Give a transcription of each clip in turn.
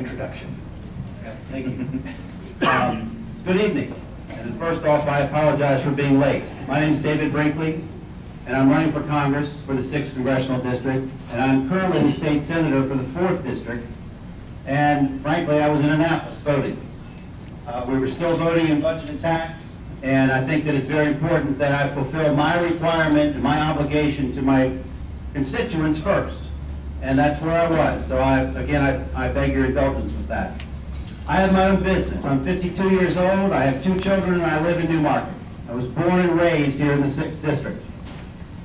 introduction. Okay, thank you. Good evening. And first off, I apologize for being late. My name is David Brinkley, and I'm running for Congress for the 6th Congressional District, and I'm currently the state senator for the 4th District. And frankly, I was in Annapolis voting. We were still voting in budget and tax, and I think that it's very important that I fulfill my requirement and my obligation to my constituents first. And that's where I was. So I beg your indulgence with that. I have my own business. I'm 52 years old, I have 2 children, and I live in Newmarket. I was born and raised here in the 6th District.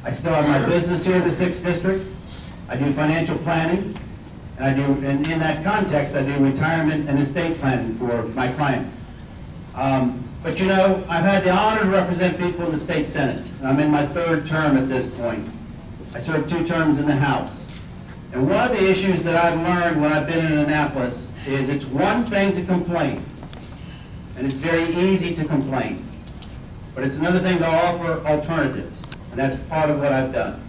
I still have my business here in the 6th District. I do financial planning, and in that context, I do retirement and estate planning for my clients. But you know, I've had the honor to represent people in the state Senate, and I'm in my 3rd term at this point. I served 2 terms in the House. And one of the issues that I've learned when I've been in Annapolis is it's one thing to complain, and it's very easy to complain, but it's another thing to offer alternatives, and that's part of what I've done.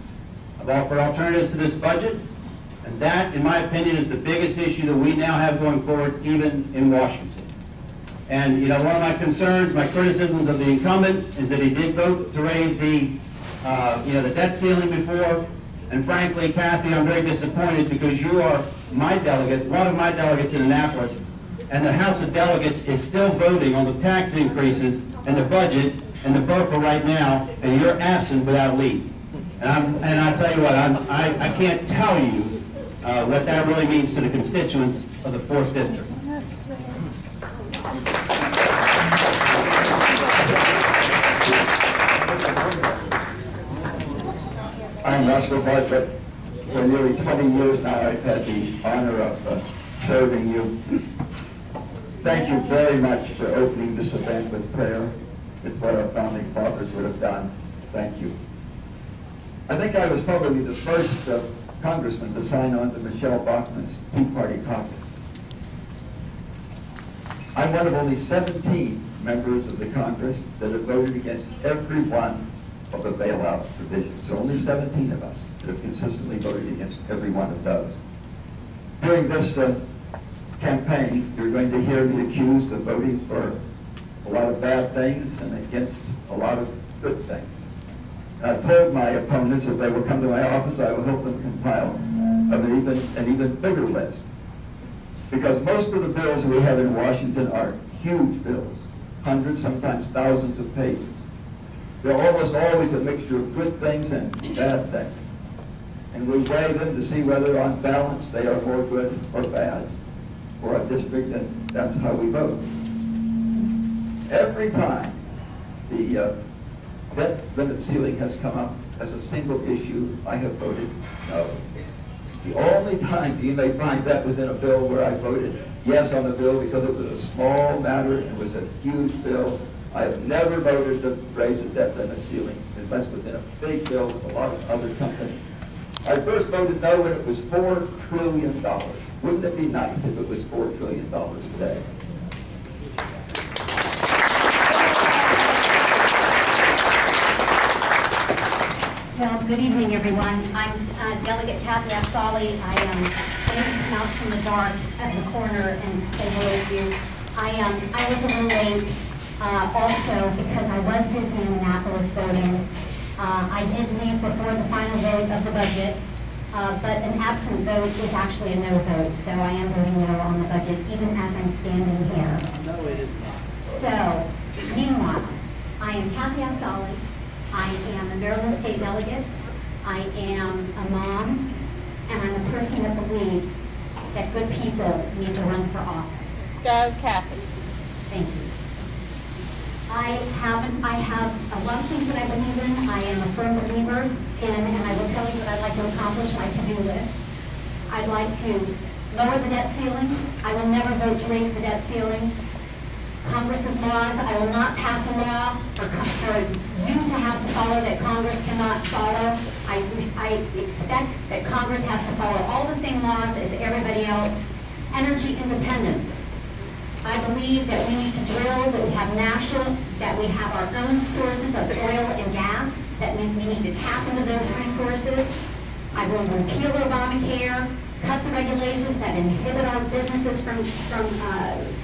I've offered alternatives to this budget, and that, in my opinion, is the biggest issue that we now have going forward, even in Washington. And you know, one of my concerns, my criticisms of the incumbent is that he did vote to raise the debt ceiling before. And frankly, Kathy, I'm very disappointed because you are my delegates, one of my delegates in Annapolis, and the House of Delegates is still voting on the tax increases and the budget and the BRFA right now, and you're absent without leave. And I tell you what, I can't tell you what that really means to the constituents of the 4th District. I'm Russell Bart, but for nearly 20 years now I've had the honor of serving you. Thank you very much for opening this event with prayer, with what our founding fathers would have done. Thank you. I think I was probably the first congressman to sign on to Michelle Bachmann's Tea Party caucus. I'm one of only 17 members of the Congress that have voted against every one of the bailout provisions. So only 17 of us that have consistently voted against every one of those. During this campaign, you're going to hear me accused of voting for a lot of bad things and against a lot of good things. And I told my opponents if they will come to my office, I will help them compile an even bigger list. Because most of the bills we have in Washington are huge bills, hundreds, sometimes thousands of pages. They're almost always a mixture of good things and bad things. And we weigh them to see whether on balance they are more good or bad for our district, and that's how we vote. Every time the debt limit ceiling has come up as a single issue, I have voted no. The only time you may find that was in a bill where I voted yes on the bill because it was a small matter, it was a huge bill. I have never voted to raise the debt limit ceiling unless it was in a big bill with a lot of other companies. I first voted no when it was $4 trillion. Wouldn't it be nice if it was $4 trillion today? Well, good evening, everyone. I'm Delegate Kathy Afzali. I am going to come out from the dark at the corner and say hello to you. I was a little late. Also, because I was busy in Annapolis voting, I did leave before the final vote of the budget, but an absent vote is actually a no vote, so I am voting no on the budget, even as I'm standing here. No, it is not. So, meanwhile, I am Kathy Afzali. I am a Maryland State Delegate. I am a mom, and I'm a person that believes that good people need to run for office. Go, Kathy. Thank you. I have a lot of things that I believe in. I am a firm believer in, and I will tell you what I'd like to accomplish, my to-do list. I'd like to lower the debt ceiling. I will never vote to raise the debt ceiling. Congress's laws, I will not pass a law for you to have to follow that Congress cannot follow. I expect that Congress has to follow all the same laws as everybody else. Energy independence. I believe that we need to drill, that we have that we have our own sources of oil and gas, that we need to tap into those resources. I will repeal Obamacare. cut the regulations that inhibit our businesses from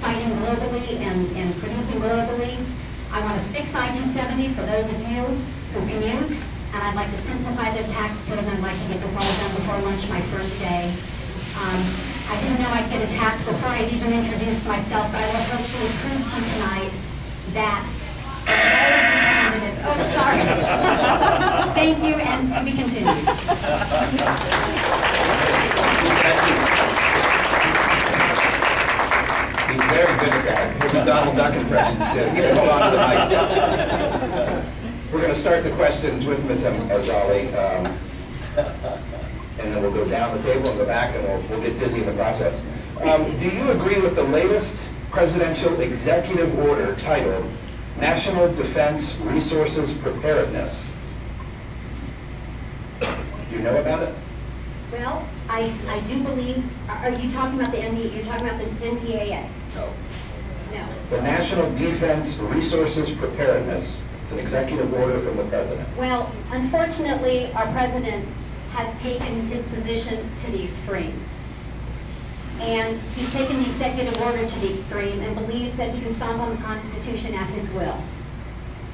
fighting globally and producing globally. I want to fix I-270 for those of you who commute, and I'd like to simplify the tax code, and I'd like to get this all done before lunch my first day. I didn't know I'd get attacked before I'd even introduced myself, but I will hopefully prove to you tonight that all of these candidates, oh, sorry. Thank you, and to be continued. He's very good at that. He'll do Donald Duck impressions too. You can hold on to the mic. We're going to start the questions with Ms. Azali, and then we'll go down the table in the back, and we'll get dizzy in the process. Do you agree with the latest presidential executive order titled National Defense Resources Preparedness? Do you know about it? Well, I do believe, are you talking about the you're talking about the NDAA? No. No. The National Defense Resources Preparedness. It's an executive order from the president. Well, unfortunately, our president has taken his position to the extreme. And he's taken the executive order to the extreme and believes that he can stomp on the Constitution at his will.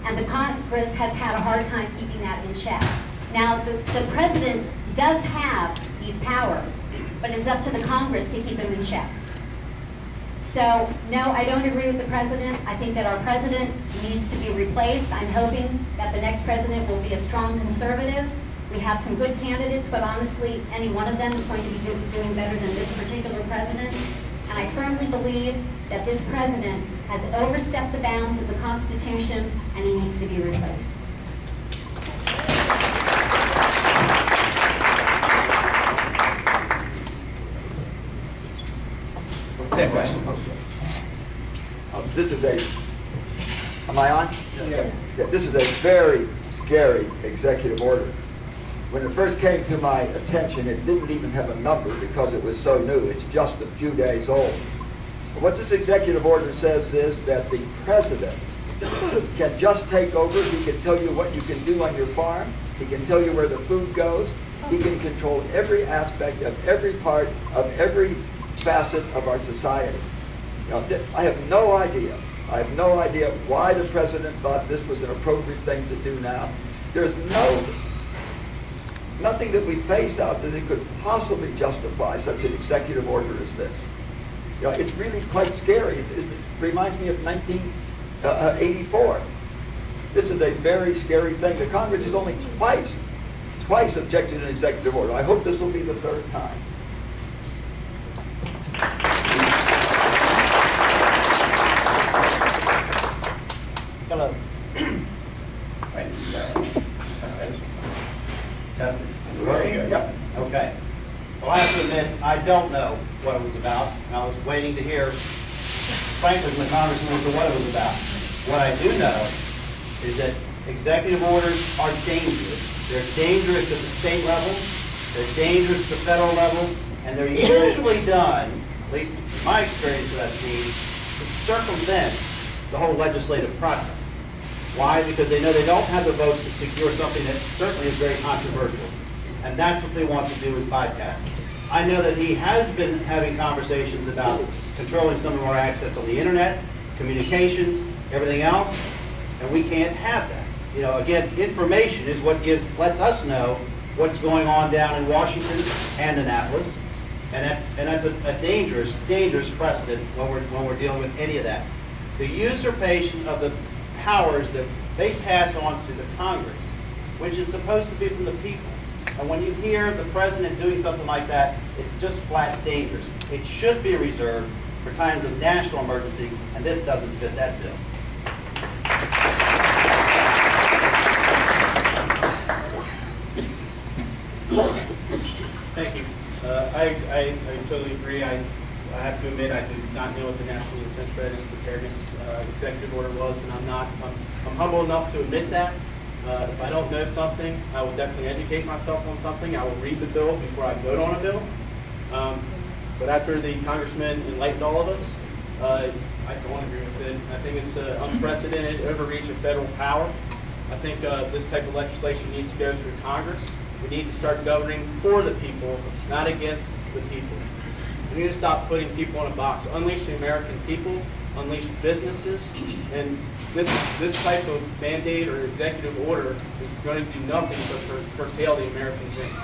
And the Congress has had a hard time keeping that in check. Now, the president does have these powers, but it's up to the Congress to keep him in check. So, no, I don't agree with the president. I think that our president needs to be replaced. I'm hoping that the next president will be a strong conservative. We have some good candidates, but honestly, any one of them is going to be doing better than this particular president. And I firmly believe that this president has overstepped the bounds of the Constitution, and he needs to be replaced. Same question. This is am I on? Yeah. This is a very scary executive order. When it first came to my attention, it didn't even have a number because it was so new. It's just a few days old. But what this executive order says is that the president can just take over. He can tell you what you can do on your farm. He can tell you where the food goes. He can control every aspect of every part of every facet of our society. You know, I have no idea. I have no idea why the president thought this was an appropriate thing to do now. There's nothing that we face out there that could possibly justify such an executive order as this. You know, it's really quite scary. It reminds me of 1984. This is a very scary thing. The Congress has only twice objected to an executive order. I hope this will be the third time. Hello. Testing. Yep. Okay. Well, I have to admit, I don't know what it was about. I was waiting to hear, frankly, from the congressman as to what it was about. What I do know is that executive orders are dangerous. They're dangerous at the state level, they're dangerous at the federal level, and they're usually done, at least in my experience that I've seen, to circumvent the whole legislative process. Why? Because they know they don't have the votes to secure something that certainly is very controversial. And that's what they want to do, is bypass it. I know that he has been having conversations about controlling some of our access on the internet, communications, everything else, and we can't have that. You know, again, information is what lets us know what's going on down in Washington and Annapolis, and that's a dangerous precedent when we're dealing with any of that. The usurpation of the powers that they pass on to the Congress, which is supposed to be from the people. And when you hear the president doing something like that, it's just flat dangerous. It should be reserved for times of national emergency, and this doesn't fit that bill. Thank you. I totally agree. I have to admit I did not know what the National Defense Readiness Preparedness Executive Order was, and I'm humble enough to admit that. If I don't know something, I will definitely educate myself on something. I will read the bill before I vote on a bill. But after the congressman enlightened all of us, I don't agree with it. I think it's an unprecedented overreach of federal power. I think this type of legislation needs to go through Congress. We need to start governing for the people, not against the people. We need to stop putting people in a box. Unleash the American people, unleash businesses, and this type of mandate or executive order is going to do nothing but curtail the American dream.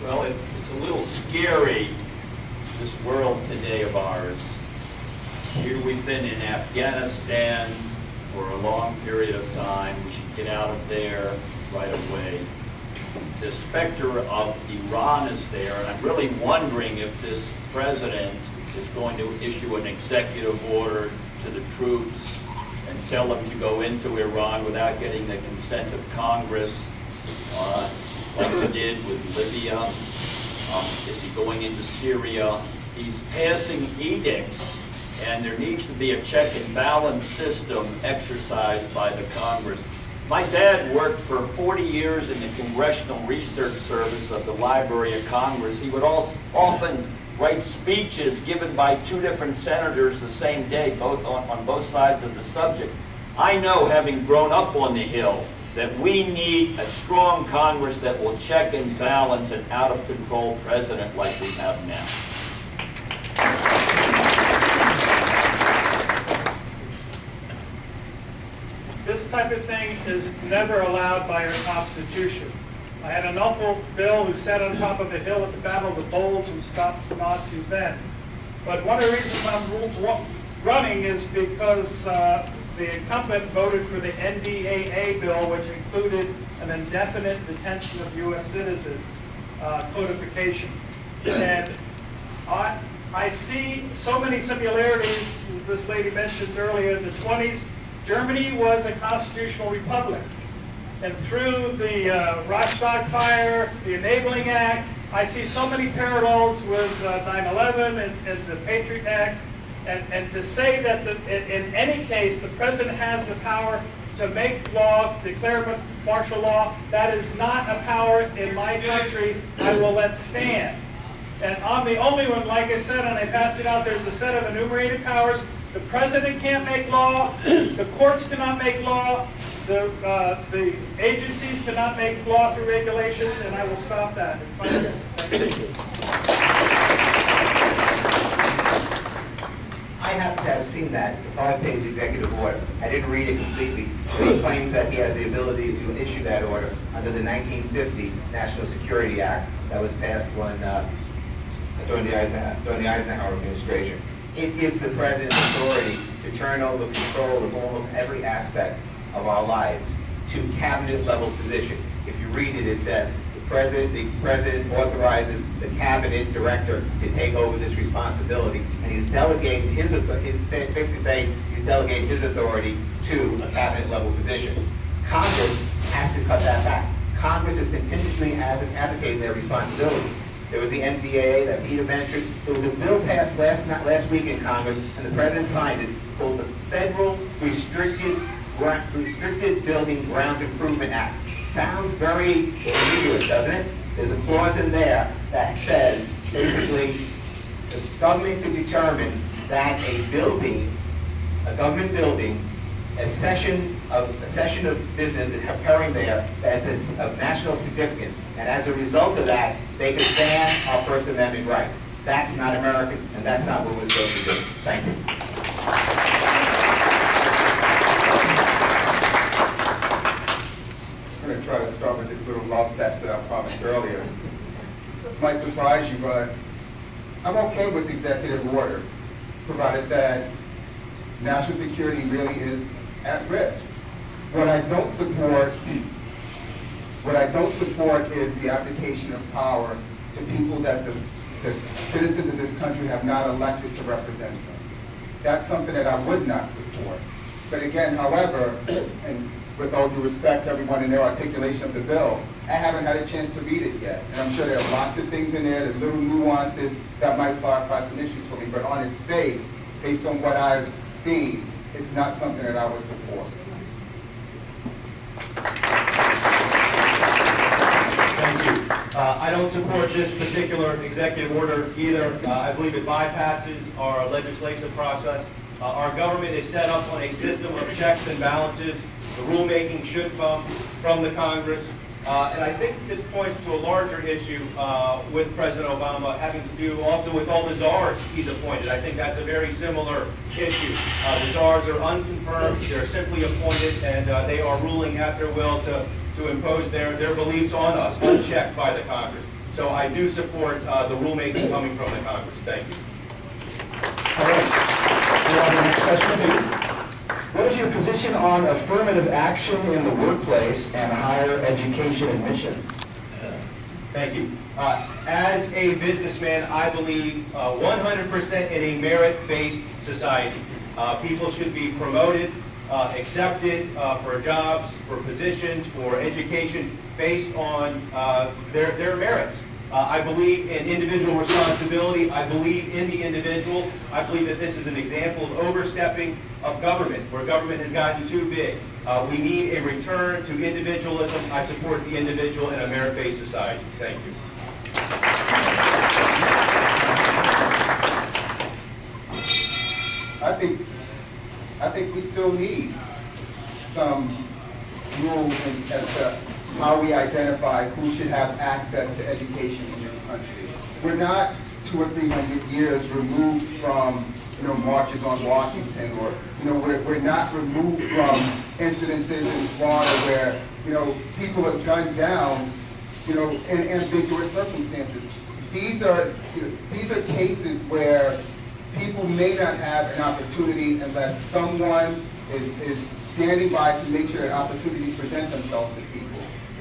Well, it's a little scary, this world today of ours. Here we've been in Afghanistan for a long period of time. We should get out of there right away. The specter of Iran is there, and I'm really wondering if this president is going to issue an executive order to the troops and tell them to go into Iran without getting the consent of Congress, like he did with Libya. Is he going into Syria? He's passing edicts, and there needs to be a check and balance system exercised by the Congress. My dad worked for 40 years in the Congressional Research Service of the Library of Congress. He would often write speeches given by two different senators the same day, both on both sides of the subject. I know, having grown up on the Hill, that we need a strong Congress that will check and balance an out-of-control president like we have now. This type of thing is never allowed by our Constitution. I had an uncle, Bill, who sat on top of a hill at the Battle of the Bulge and stopped the Nazis then. But one of the reasons I'm running is because the incumbent voted for the NDAA bill, which included an indefinite detention of U.S. citizens codification. And I see so many similarities, as this lady mentioned earlier, in the 20s. Germany was a constitutional republic. And through the Reichstag fire, the Enabling Act, I see so many parallels with 9/11 and the Patriot Act. And to say that in any case the president has the power to make law, declare martial law, that is not a power in my country I will let stand. And I'm the only one, like I said, and I passed it out, there's a set of enumerated powers. The president can't make law, the courts cannot make law, the agencies cannot make law through regulations, and I will stop that in 5 minutes. Thank you. I happen to have seen that. It's a 5-page executive order. I didn't read it completely. He claims that he has the ability to issue that order under the 1950 National Security Act that was passed during the Eisenhower administration. It gives the president authority to turn over control of almost every aspect of our lives to cabinet-level positions. If you read it, it says the president authorizes the cabinet director to take over this responsibility, and he's delegating basically saying he's delegating his authority to a cabinet-level position. Congress has to cut that back. Congress is continuously advocating their responsibilities. There was the NDAA that Peter mentioned. There was a bill passed last week in Congress, and the president signed it, called the Federal Restricted Building Grounds Improvement Act. Sounds very ambiguous, doesn't it? There's a clause in there that says, basically, the government could determine that a government building, a session of business occurring there that's of national significance, and as a result of that, they could ban our First Amendment rights. That's not American, and that's not what we're supposed to do. Thank you. I'm going to try to start with this little love fest that I promised earlier. This might surprise you, but I'm okay with executive orders, provided that national security really is at risk. What I don't support is the application of power to people that the citizens of this country have not elected to represent them. That's something that I would not support. But again, however, and with all due respect to everyone in their articulation of the bill, I haven't had a chance to read it yet. And I'm sure there are lots of things in there, the little nuances that might clarify some issues for me. But on its face, based on what I've seen, it's not something that I would support. Thank you. I don't support this particular executive order either. I believe it bypasses our legislative process. Our government is set up on a system of checks and balances. The rulemaking should come from the Congress. And I think this points to a larger issue with President Obama having to do also with all the czars he's appointed. I think that's a very similar issue. The czars are unconfirmed, they're simply appointed, and they are ruling at their will to impose their beliefs on us, unchecked by the Congress. So I do support the rulemaking coming from the Congress. Thank you. All right. We have the next question. What is your position on affirmative action in the workplace and higher education admissions? Thank you. As a businessman, I believe 100% in a merit-based society. People should be promoted, accepted for jobs, for positions, for education based on their merits. I believe in individual responsibility. I believe in the individual. I believe that this is an example of overstepping of government, where government has gotten too big. We need a return to individualism. I support the individual in a merit-based society. Thank you. I think we still need some rules as to how we identify who should have access to education in this country. We're not 200 or 300 years removed from, marches on Washington, or, we're not removed from incidences in Florida where, people are gunned down, in ambiguous circumstances. These are cases where people may not have an opportunity unless someone is standing by to make sure that opportunities present themselves to people.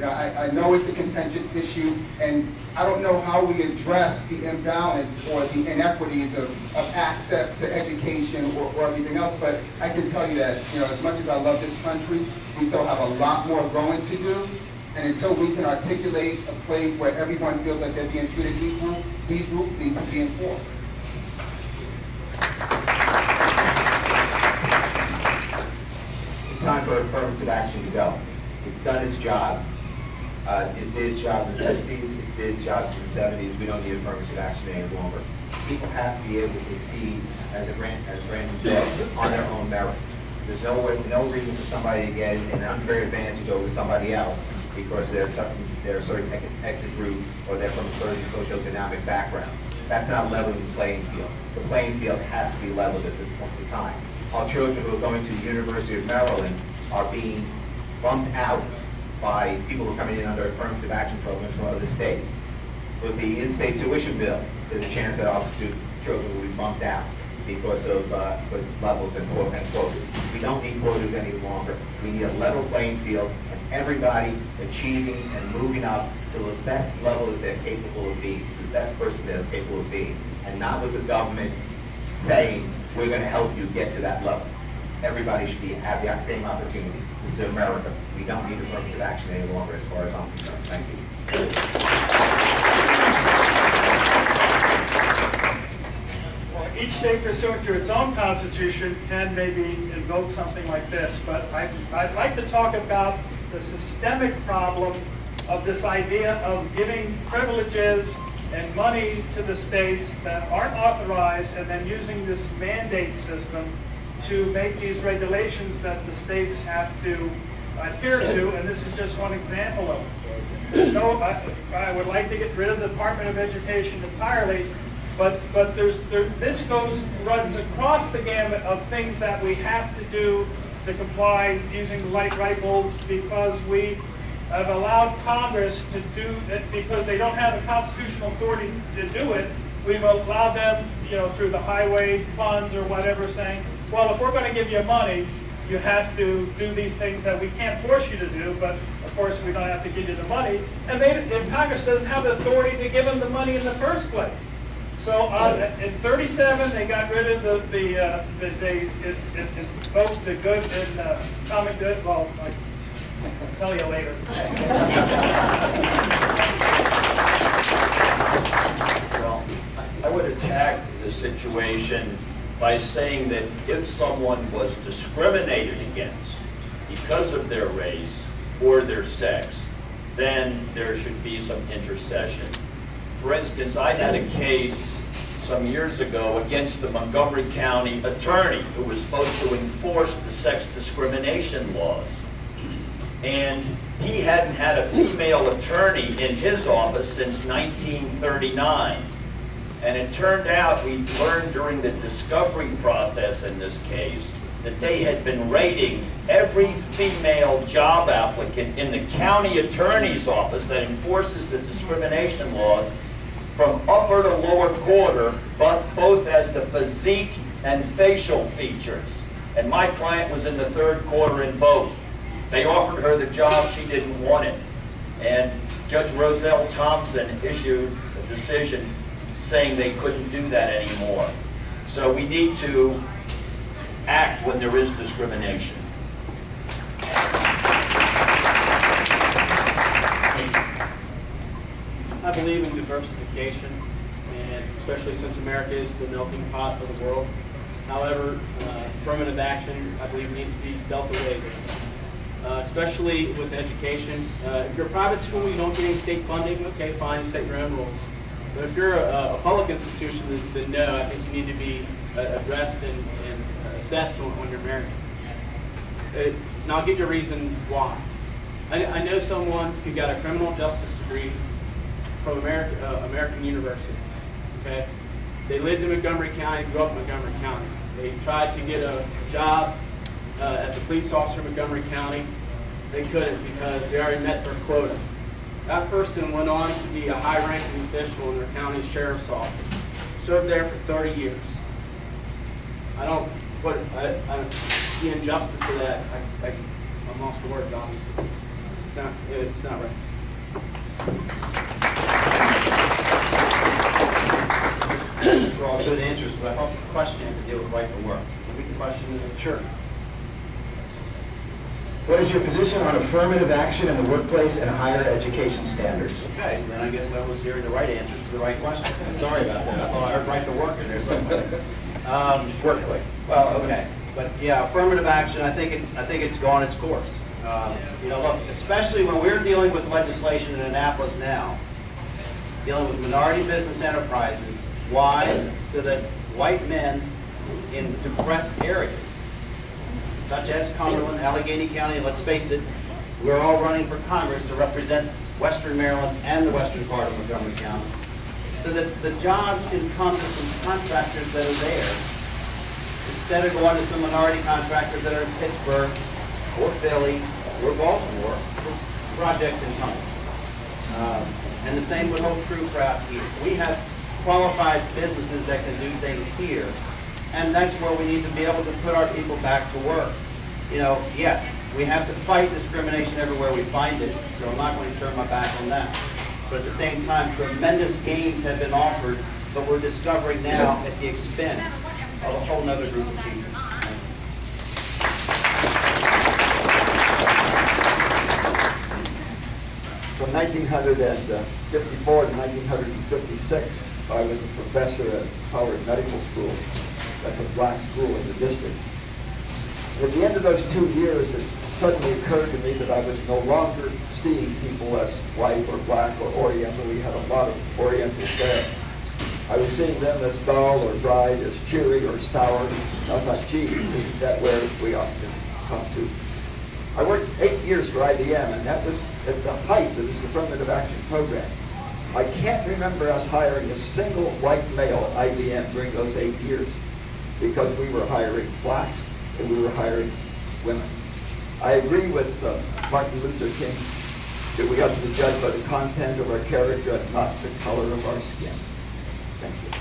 I know it's a contentious issue, and I don't know how we address the imbalance or the inequities of access to education or everything else, but I can tell you that, as much as I love this country, we still have a lot more growing to do, and until we can articulate a place where everyone feels like they're being treated equal, these rules need to be enforced. It's time for affirmative action to go. It's done its job. It did its job in the 60s, it did its job in the 70s. We don't need affirmative action any longer. People have to be able to succeed, as Brandon said, on their own merits. There's no reason for somebody to get an unfair advantage over somebody else because they're a certain ethnic group or they're from a certain socioeconomic background. That's not leveling the playing field. The playing field has to be leveled at this point in time. Our children who are going to the University of Maryland are being bumped out by people who are coming in under affirmative action programs from other states. With the in-state tuition bill, there's a chance that our children will be bumped out because of levels and quotas. We don't need quotas any longer. We need a level playing field and everybody achieving and moving up to the best level that they're capable of being, the best person they're capable of being, and not with the government saying, we're going to help you get to that level. Everybody should have the same opportunities. This is America. We don't need affirmative action any longer as far as I'm concerned. Thank you. Well, each state pursuant to its own constitution can maybe invoke something like this, but I'd like to talk about the systemic problem of this idea of giving privileges and money to the states that aren't authorized and then using this mandate system to make these regulations that the states have to adhere to, and this is just one example of it. There's no, I would like to get rid of the Department of Education entirely, but this runs across the gamut of things that we have to do to comply using light bulbs because we have allowed Congress to do it because they don't have a constitutional authority to do it. We've allowed them, through the highway funds or whatever, saying, well, if we're going to give you money, you have to do these things that we can't force you to do, but of course we don't have to give you the money. And Congress doesn't have the authority to give them the money in the first place. So in '37, they got rid of they invoked the good and common good. Well, I'll tell you later. Well, I would attack the situation by saying that if someone was discriminated against because of their race or their sex, then there should be some intercession. For instance, I had a case some years ago against the Montgomery County attorney who was supposed to enforce the sex discrimination laws. And he hadn't had a female attorney in his office since 1939. And it turned out, we learned during the discovery process in this case, that they had been rating every female job applicant in the county attorney's office that enforces the discrimination laws from upper to lower quarter, but both as the physique and facial features. And my client was in the third quarter in both. They offered her the job, she didn't want it. And Judge Roselle Thompson issued a decision saying they couldn't do that anymore. So we need to act when there is discrimination. I believe in diversification, and especially since America is the melting pot of the world. However, affirmative action, I believe, needs to be dealt away with. Especially with education. If you're a private school, you don't get any state funding, okay, fine, you set your own rules. But if you're a public institution, then no, I think you need to be addressed and assessed on your merit. And I'll give you a reason why. I know someone who got a criminal justice degree from American University, okay? They lived in Montgomery County, grew up in Montgomery County. They tried to get a job as a police officer in Montgomery County. They couldn't because they already met their quota. That person went on to be a high-ranking official in their county sheriff's office. Served there for 30 years. I don't see injustice to that. I'm lost for words, obviously. It's not right. Those are all good answers, but I thought the question had to deal with right to work. Repeat the question. Sure. What is your position on affirmative action in the workplace and higher education standards? Okay, then I guess I was hearing the right answers to the right question. Sorry about that. I thought I heard right to work in there somewhere. Workplace. Well, okay, but yeah, affirmative action. I think it's gone its course. You know, look, especially when we're dealing with legislation in Annapolis now, dealing with minority business enterprises. Why? So that white men in depressed areas, such as Cumberland, Allegheny County, and let's face it, we're all running for Congress to represent Western Maryland and the western part of Montgomery County, so that the jobs can come to some contractors that are there, instead of going to some minority contractors that are in Pittsburgh, or Philly, or Baltimore, for projects in Cumberland. And the same would hold true for out here. We have qualified businesses that can do things here, and that's where we need to be able to put our people back to work. You know, yes, we have to fight discrimination everywhere we find it, so I'm not going to turn my back on that. But at the same time, tremendous gains have been offered, but we're discovering now at the expense of a whole other group of people. From 1954 to 1956, I was a professor at Howard Medical School. That's a black school in the district. At the end of those 2 years, it suddenly occurred to me that I was no longer seeing people as white or black or Oriental. We had a lot of Orientals there. I was seeing them as dull or bright, as cheery or sour. I was like, gee, isn't that where we ought to come to? I worked 8 years for IBM, and that was at the height of this affirmative action program. I can't remember us hiring a single white male at IBM during those 8 years, because we were hiring blacks and we were hiring women. I agree with Martin Luther King that we ought to be judged by the content of our character and not the color of our skin. Thank you.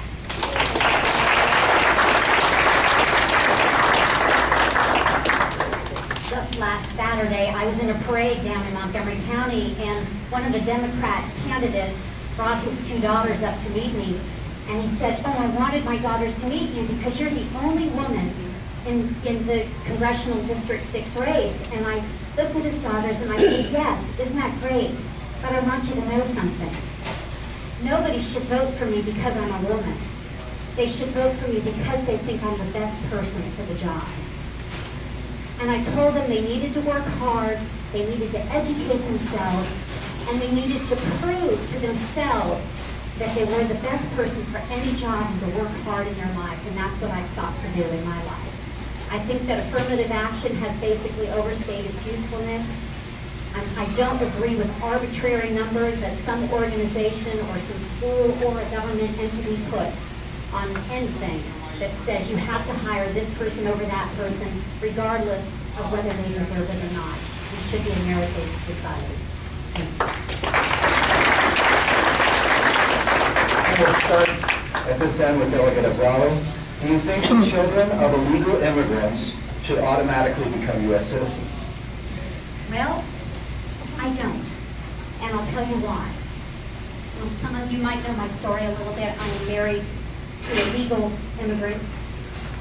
Just last Saturday, I was in a parade down in Montgomery County, and one of the Democrat candidates brought his 2 daughters up to meet me, and he said, "Oh, I wanted my daughters to meet you because you're the only woman in the Congressional District 6 race." And I looked at his daughters and I said, "Yes, isn't that great? But I want you to know something. Nobody should vote for me because I'm a woman. They should vote for me because they think I'm the best person for the job." And I told them they needed to work hard, they needed to educate themselves, and they needed to prove to themselves that they were the best person for any job and to work hard in their lives, and that's what I sought to do in my life. I think that affirmative action has basically overstayed its usefulness. I don't agree with arbitrary numbers that some organization or some school or a government entity puts on anything that says you have to hire this person over that person, regardless of whether they deserve it or not. We should be a merit-based society. Thank you. We'll start at this end with Delegate Abzalo. Do you think the children of illegal immigrants should automatically become U.S. citizens? Well, I don't, and I'll tell you why. Some of you might know my story a little bit. I am married to a legal immigrant.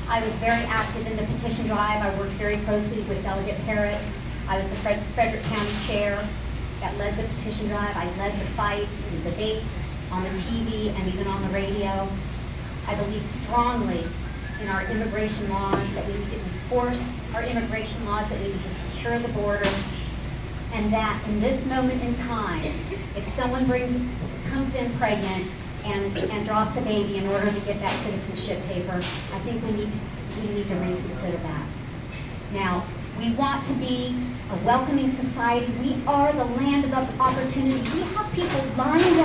I was very active in the petition drive. I worked very closely with Delegate Parrott. I was the Frederick County Chair that led the petition drive. I led the fight, the debates on the TV and even on the radio. I believe strongly in our immigration laws, that we need to enforce our immigration laws, that we need to secure the border, and that in this moment in time, if someone comes in pregnant and drops a baby in order to get that citizenship paper, I think we need to reconsider that. Now, we want to be a welcoming society. We are the land of opportunity. We have people lined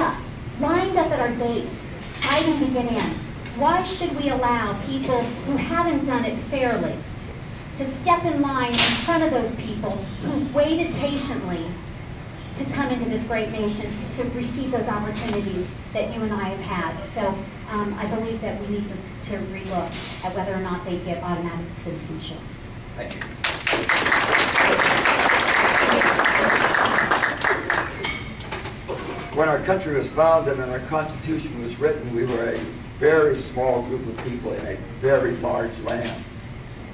up at our gates, fighting to get in. Why should we allow people who haven't done it fairly to step in line in front of those people who've waited patiently to come into this great nation to receive those opportunities that you and I have had? So I believe that we need to relook at whether or not they get automatic citizenship. Thank you. When our country was founded and our Constitution was written, we were a very small group of people in a very large land.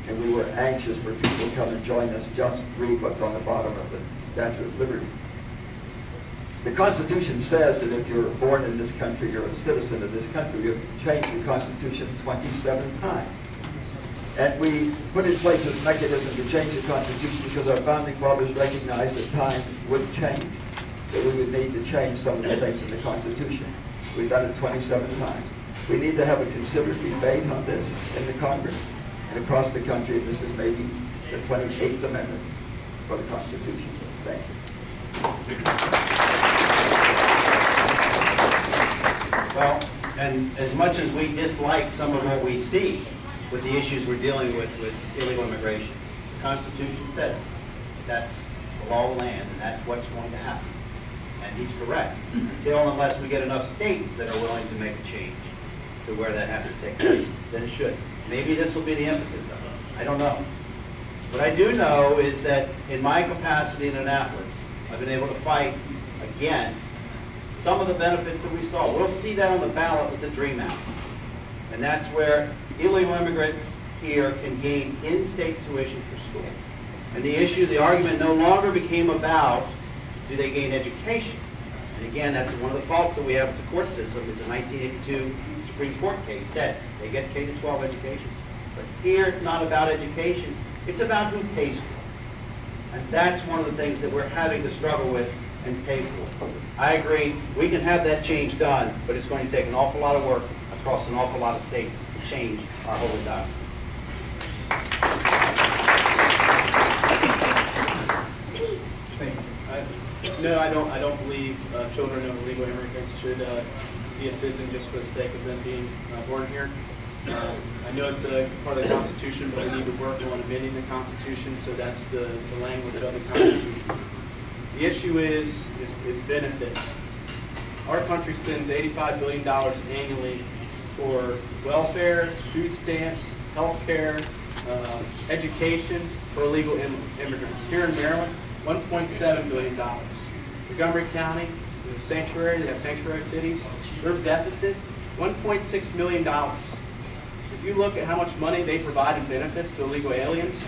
And we were anxious for people to come and join us. Just read what's on the bottom of the Statue of Liberty. The Constitution says that if you're born in this country, you're a citizen of this country. We have changed the Constitution 27 times. And we put in place this mechanism to change the Constitution because our founding fathers recognized that time would change, that we would need to change some of the things in the Constitution. We've done it 27 times. We need to have a considered debate on this in the Congress and across the country. This is maybe the 28th Amendment for the Constitution. Thank you. Well, and as much as we dislike some of what we see with the issues we're dealing with illegal immigration, the Constitution says that's the law of the land, and that's what's going to happen. And he's correct, until and unless we get enough states that are willing to make a change to where that has to take place, then it should. Maybe this will be the impetus of it. I don't know. What I do know is that in my capacity in Annapolis, I've been able to fight against some of the benefits that we saw. We'll see that on the ballot with the DREAM Act. And that's where illegal immigrants here can gain in-state tuition for school. And the issue, the argument no longer became about, do they gain education? And again, that's one of the faults that we have with the court system, is the 1982 Supreme Court case said they get K-12 education. But here it's not about education, it's about who pays for it. And that's one of the things that we're having to struggle with and pay for. I agree, we can have that change done, but it's going to take an awful lot of work across an awful lot of states to change our whole document. No, I don't believe children of illegal immigrants should be a citizen just for the sake of them being born here. I know it's a part of the Constitution, but we need to work on amending the Constitution, so that's the language of the Constitution. The issue is benefits. Our country spends $85 billion annually for welfare, food stamps, health care, education for illegal immigrants. Here in Maryland, $1.7 billion. Montgomery County is a sanctuary, they have sanctuary cities. Their deficit, $1.6 million. If you look at how much money they provide in benefits to illegal aliens,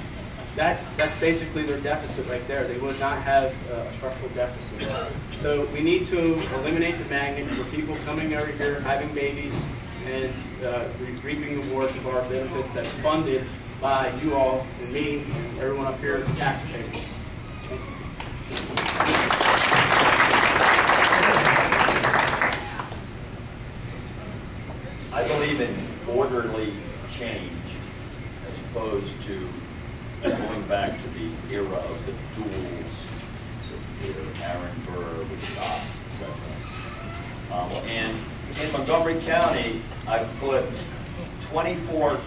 that's basically their deficit right there. They would not have a structural deficit. So we need to eliminate the magnet for people coming over here, having babies, and reaping the rewards of our benefits that's funded by you all and me and everyone up here, taxpayers. orderly change as opposed to going back to the era of the duels, Aaron Burr, Scott, etc. And in Montgomery County, I put 24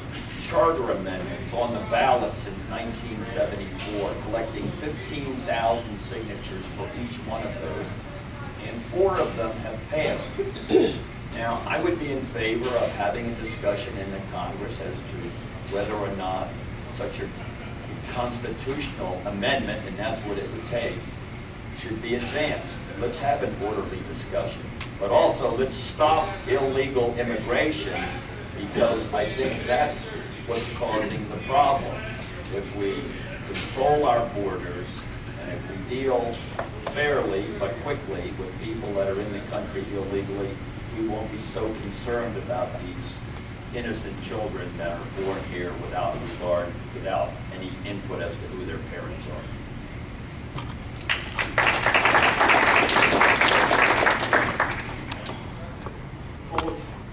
charter amendments on the ballot since 1974, collecting 15,000 signatures for each one of those, and 4 of them have passed. Now, I would be in favor of having a discussion in the Congress as to whether or not such a constitutional amendment, and that's what it would take, should be advanced. Let's have an orderly discussion. But also, let's stop illegal immigration, because I think that's what's causing the problem. If we control our borders, and if we deal fairly but quickly with people that are in the country illegally, we won't be so concerned about these innocent children that are born here without regard, without any input as to who their parents are.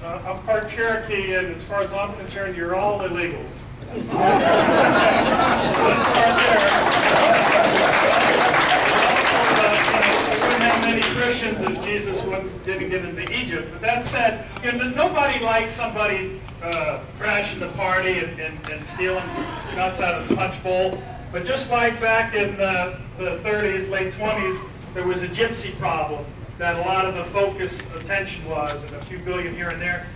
I'm part Cherokee, and as far as I'm concerned, you're all illegals. Let's start there. We wouldn't have many Christians if Jesus didn't get into Egypt. But that said, nobody likes somebody crashing the party and stealing nuts out of the punch bowl. But just like back in the 30s, late 20s, there was a gypsy problem that a lot of the focus attention was, and a few billion here and there.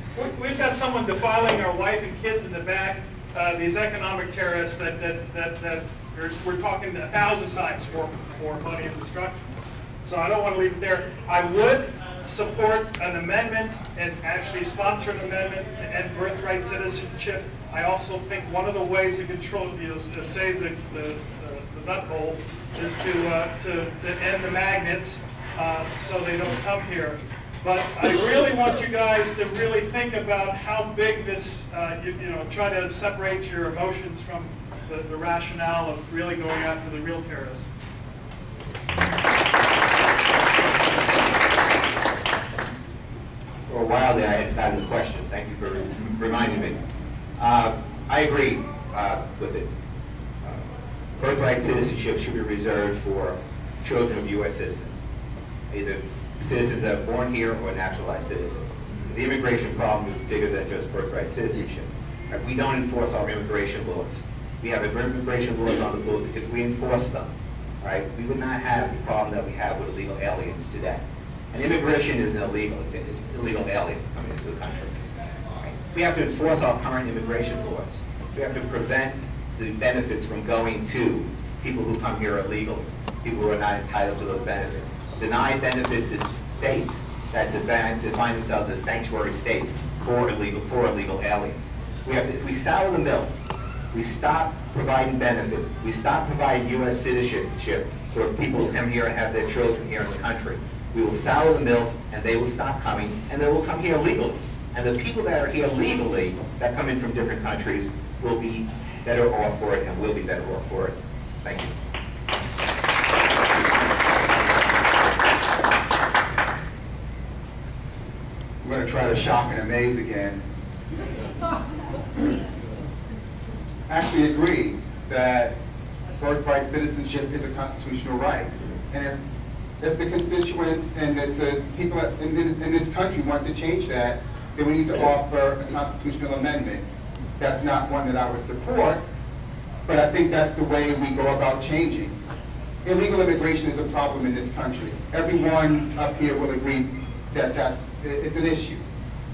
We've got someone defiling our wife and kids in the back, these economic terrorists that we're talking 1,000 times more money and destruction. So I don't want to leave it there. I would support an amendment and actually sponsor an amendment to end birthright citizenship. I also think one of the ways to control, to save the nut hole is to end the magnets. So they don't come here. But I really want you guys to really think about how big this, try to separate your emotions from the rationale of really going after the real terrorists. For a while there, I had forgotten the question. Thank you for reminding me. I agree with it. Birthright citizenship should be reserved for children of U.S. citizens, either citizens that are born here or naturalized citizens. The immigration problem is bigger than just birthright citizenship. We don't enforce our immigration laws. We have immigration laws on the books. If we enforce them, right, we would not have the problem that we have with illegal aliens today. And immigration isn't illegal. It's illegal aliens coming into the country. Right? We have to enforce our current immigration laws. We have to prevent the benefits from going to people who come here illegally, people who are not entitled to those benefits. Deny benefits to states that define themselves as sanctuary states for illegal aliens. If we sour the milk, we stop providing benefits, we stop providing U.S. citizenship for people who come here and have their children here in the country, we will sour the milk and they will stop coming and they will come here legally. And the people that are here legally, that come in from different countries, will be better off for it and will be better off for it. Thank you. I'm going to try to shock and amaze again. Actually agree that birthright citizenship is a constitutional right. And if the constituents and the people in this country want to change that, then we need to offer a constitutional amendment. That's not one that I would support, but I think that's the way we go about changing. Illegal immigration is a problem in this country. Everyone up here will agree that it's an issue.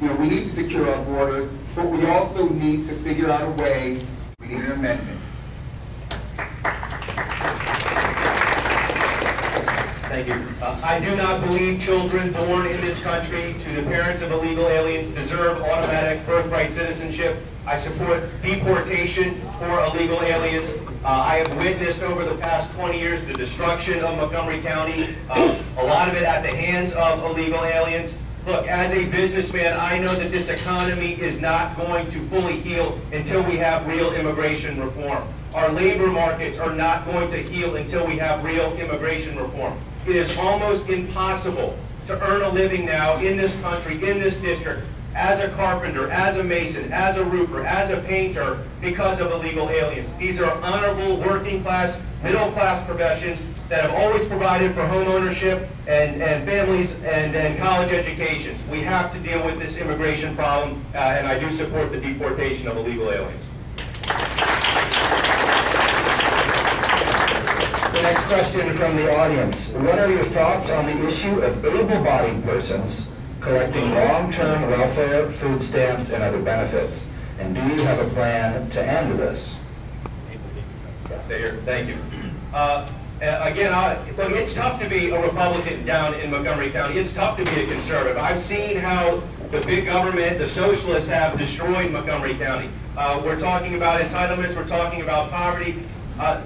We need to secure our borders, but we also need to figure out a way. We need an amendment. Thank you. I do not believe children born in this country to the parents of illegal aliens deserve automatic birthright citizenship. I support deportation for illegal aliens. I have witnessed over the past 20 years the destruction of Montgomery County, a lot of it at the hands of illegal aliens. Look, as a businessman, I know that this economy is not going to fully heal until we have real immigration reform. Our labor markets are not going to heal until we have real immigration reform. It is almost impossible to earn a living now in this country, in this district, as a carpenter, as a mason, as a roofer, as a painter because of illegal aliens. These are honorable working class, middle class professions that have always provided for home ownership and families and college educations. We have to deal with this immigration problem, and I do support the deportation of illegal aliens. The next question from the audience. What are your thoughts on the issue of able-bodied persons collecting long-term welfare, food stamps, and other benefits? And do you have a plan to end this? Stay here. Thank you. Again, look, it's tough to be a Republican down in Montgomery County. It's tough to be a conservative. I've seen how the big government, the socialists, have destroyed Montgomery County. We're talking about entitlements. We're talking about poverty.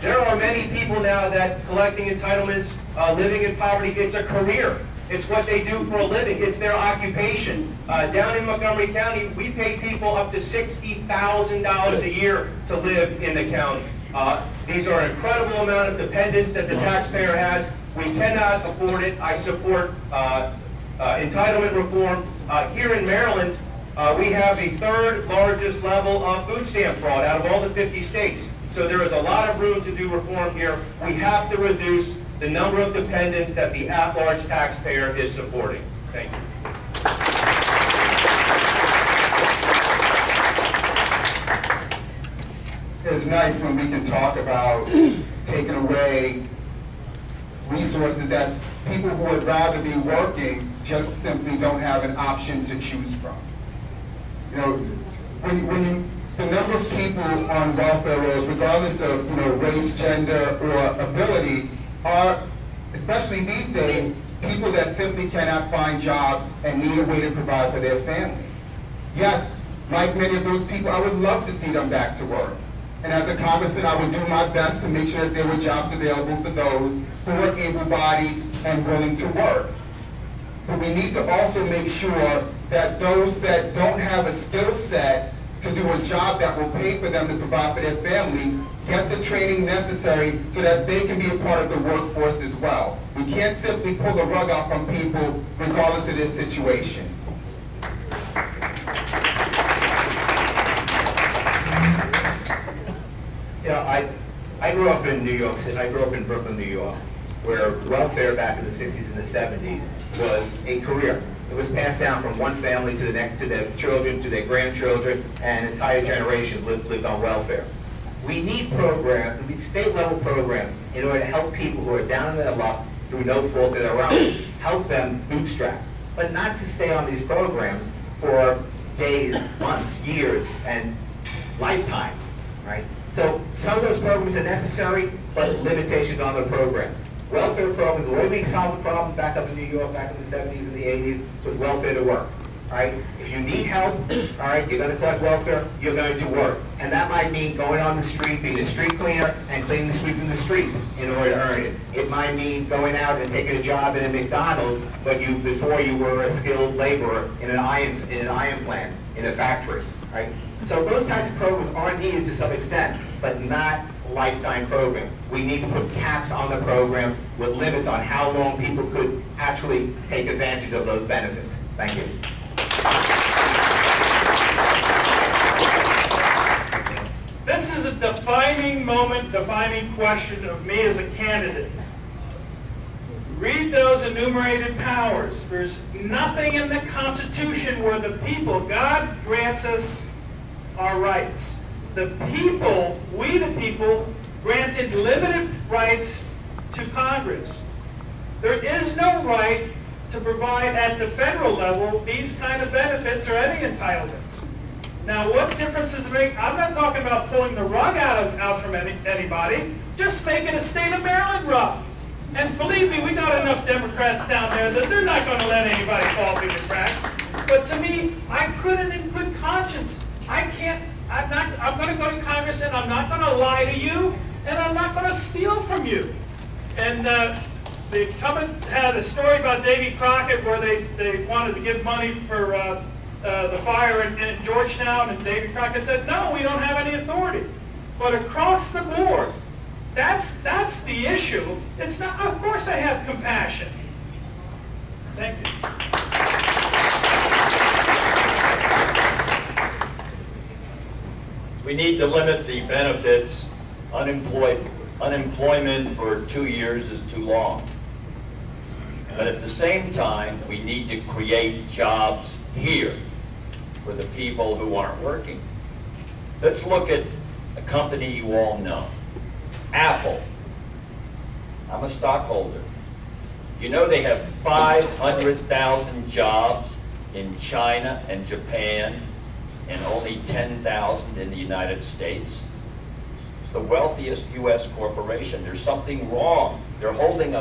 There are many people now that collecting entitlements, living in poverty, it's a career. It's what they do for a living. It's their occupation. Down in Montgomery County, we pay people up to $60,000 a year to live in the county. These are an incredible amount of dependence that the taxpayer has. We cannot afford it. I support entitlement reform. Here in Maryland, we have the third largest level of food stamp fraud out of all the 50 states. So there is a lot of room to do reform here. We have to reduce the number of dependents that the at-large taxpayer is supporting. Thank you. It's nice when we can talk about taking away resources that people who would rather be working just simply don't have an option to choose from. You know, the number of people on welfare rolls, regardless of race, gender, or ability, are, especially these days, people that simply cannot find jobs and need a way to provide for their family. Yes, like many of those people, I would love to see them back to work. And as a congressman, I would do my best to make sure that there were jobs available for those who are able-bodied and willing to work. But we need to also make sure that those that don't have a skill set to do a job that will pay for them to provide for their family get the training necessary so that they can be a part of the workforce as well. We can't simply pull the rug out from people regardless of their situation. You know, I grew up in New York City. I grew up in Brooklyn, New York, where welfare back in the 60s and the 70s was a career. It was passed down from one family to the next, to their children, to their grandchildren, and an entire generation lived on welfare. We need programs, we need state-level programs in order to help people who are down in their luck through no fault of their own, help them bootstrap, but not to stay on these programs for days, months, years, and lifetimes, right? So some of those programs are necessary, but limitations on the programs. Welfare programs, the way we solved the problem back up in New York, back in the 70s and the 80s, was welfare to work. All right? If you need help, all right, you're going to collect welfare, you're going to work. And that might mean going on the street, being a street cleaner, and sweeping the streets in order to earn it. It might mean going out and taking a job in a McDonald's, but before you were a skilled laborer in an iron plant, in a factory. Right? So those types of programs are needed to some extent, but not lifetime programs. We need to put caps on the programs with limits on how long people could actually take advantage of those benefits. Thank you. This is a defining moment, defining question of me as a candidate. Read those enumerated powers. There's nothing in the Constitution where the people, God grants us our rights. The people, we the people, granted limited rights to Congress. There is no right to provide at the federal level these kind of benefits or any entitlements. Now, what difference does it make? I'm not talking about pulling the rug out from anybody, just making a state of Maryland rug. And believe me, we got enough Democrats down there that they're not going to let anybody fall through the cracks. But to me, I couldn't in good conscience. I'm going to go to Congress and I'm not going to lie to you and I'm not going to steal from you. And they had a story about Davy Crockett where they wanted to give money for the fire in Georgetown, and Davy Crockett said, no, we don't have any authority. But across the board, that's the issue. It's not, of course I have compassion. Thank you. We need to limit the benefits. Unemployment for 2 years is too long. But at the same time, we need to create jobs here for the people who aren't working. Let's look at a company you all know, Apple. I'm a stockholder. You know they have 500,000 jobs in China and Japan and only 10,000 in the United States. It's the wealthiest U.S. corporation. There's something wrong. They're holding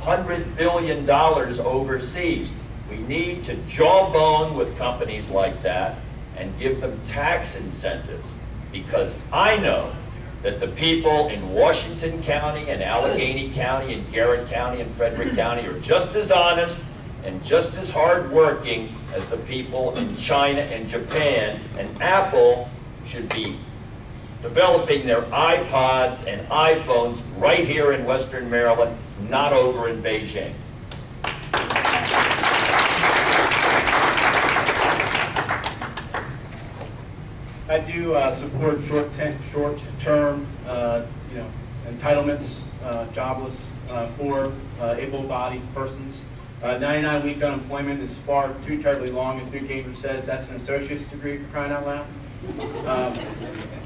$100 billion overseas. We need to jawbone with companies like that and give them tax incentives, because I know that the people in Washington County and Allegheny County and Garrett County and Frederick County are just as honest and just as hardworking as the people in China and Japan, and Apple should be developing their iPods and iPhones right here in Western Maryland, not over in Beijing. I do support short-term, entitlements, jobless for able-bodied persons. 99-week unemployment is far too terribly long, as Newt Gingrich says. That's an associate's degree, for crying out loud.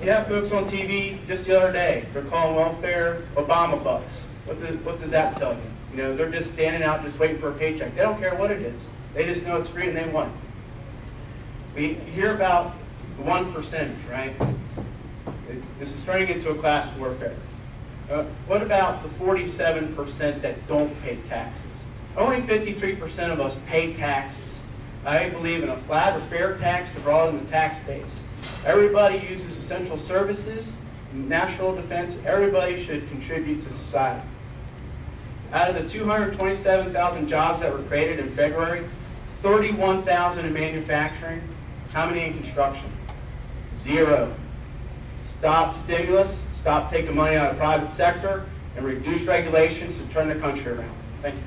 You have folks on TV just the other day. They're calling welfare Obama bucks. What does that tell you? You know, they're just standing out, just waiting for a paycheck. They don't care what it is. They just know it's free and they want it. We hear about the 1%, right? This is turning into a class warfare. What about the 47% that don't pay taxes? Only 53% of us pay taxes. I believe in a flat or fair tax to broaden the tax base. Everybody uses essential services, national defense. Everybody should contribute to society. Out of the 227,000 jobs that were created in February, 31,000 in manufacturing. How many in construction? 0. Stop stimulus, stop taking money out of the private sector, and reduce regulations to turn the country around. Thank you.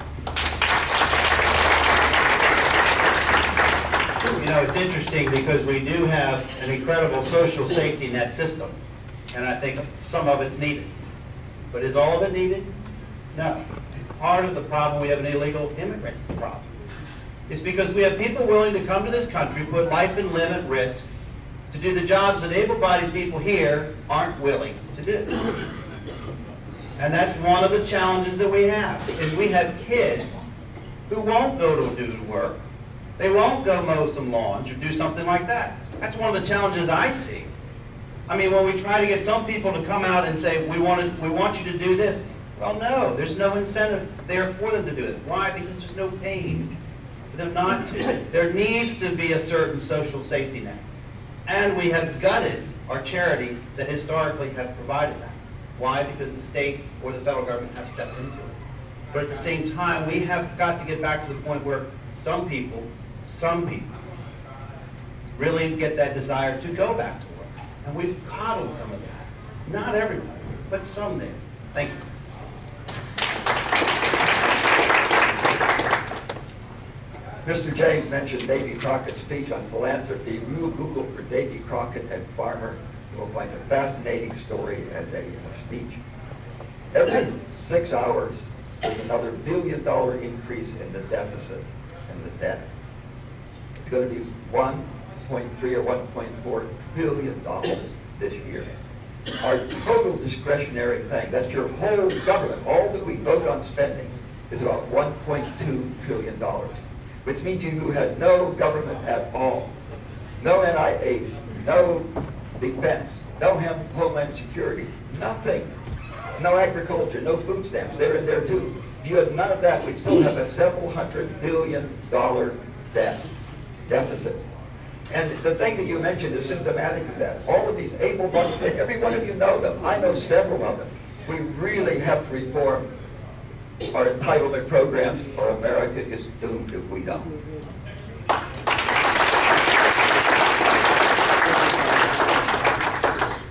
You know, it's interesting because we do have an incredible social safety net system, and I think some of it's needed. But is all of it needed? No. Part of the problem, we have an illegal immigrant problem. It's because we have people willing to come to this country, put life and limb at risk, to do the jobs that able-bodied people here aren't willing to do. And that's one of the challenges that we have, is we have kids who won't go to do work. They won't go mow some lawns or do something like that. That's one of the challenges I see. I mean, when we try to get some people to come out and say, we want you to do this. Well, no, there's no incentive there for them to do it. Why? Because there's no pain for them not to. There needs to be a certain social safety net. And we have gutted our charities that historically have provided that. Why? Because the state or the federal government have stepped into it. But at the same time, we have got to get back to the point where some people really get that desire to go back to work. And we've coddled some of this. Not everybody, but some there. Thank you. Mr. James mentioned Davy Crockett's speech on philanthropy. We will Google for Davy Crockett and farmer. You will find a fascinating story and a speech. Every 6 hours, there's another $1 billion increase in the deficit and the debt. It's going to be $1.3 or $1.4 billion this year. Our total discretionary thing, that's your whole government, all that we vote on spending, is about $1.2 trillion. Which means you had no government at all. No NIH, no defense, no homeland security, nothing. No agriculture, no food stamps, they're in there too. If you had none of that, we'd still have a several $100 billion deficit. And the thing that you mentioned is symptomatic of that. All of these able-bodied, every one of you know them. I know several of them. We really have to reform our entitlement programs, or America is doomed if we don't.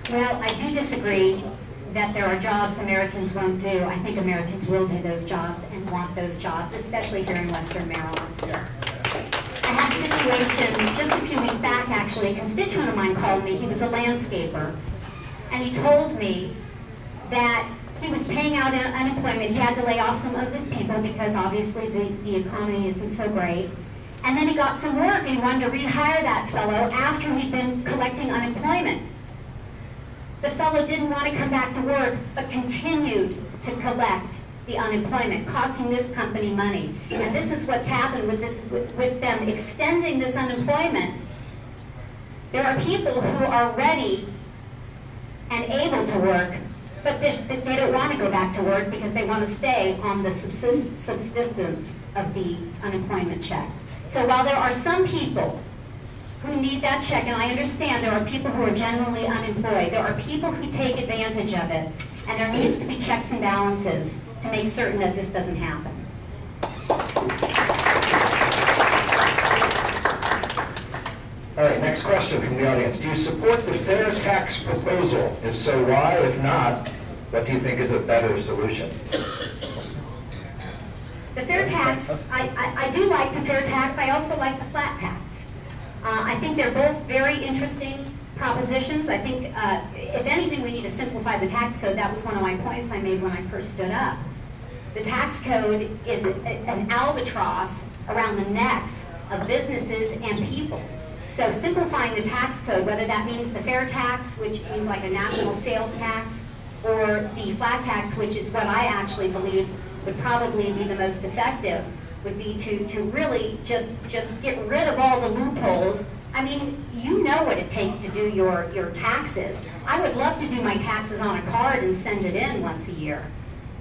Well, I do disagree that there are jobs Americans won't do. I think Americans will do those jobs and want those jobs, especially here in Western Maryland. I have situation just a few weeks back, actually. A constituent of mine called me. He was a landscaper. And he told me that he was paying out unemployment. He had to lay off some of his people because obviously the economy isn't so great. And then he got some work and he wanted to rehire that fellow after he'd been collecting unemployment. The fellow didn't want to come back to work, but continued to collect the unemployment, costing this company money. And this is what's happened with them extending this unemployment. There are people who are ready and able to work, but they don't want to go back to work because they want to stay on the subsistence of the unemployment check. So while there are some people who need that check, and I understand there are people who are genuinely unemployed, there are people who take advantage of it, and there needs to be checks and balances to make certain that this doesn't happen. All right, next question from the audience. Do you support the fair tax proposal? If so, why? If not, what do you think is a better solution? The fair tax, I do like the fair tax. I also like the flat tax. I think they're both very interesting propositions. I think, if anything, we need to simplify the tax code. That was one of my points I made when I first stood up. The tax code is an albatross around the necks of businesses and people. So simplifying the tax code, whether that means the fair tax, which means like a national sales tax, or the flat tax, which is what I actually believe would probably be the most effective, would be to really just get rid of all the loopholes. I mean, you know what it takes to do your taxes. I would love to do my taxes on a card and send it in once a year.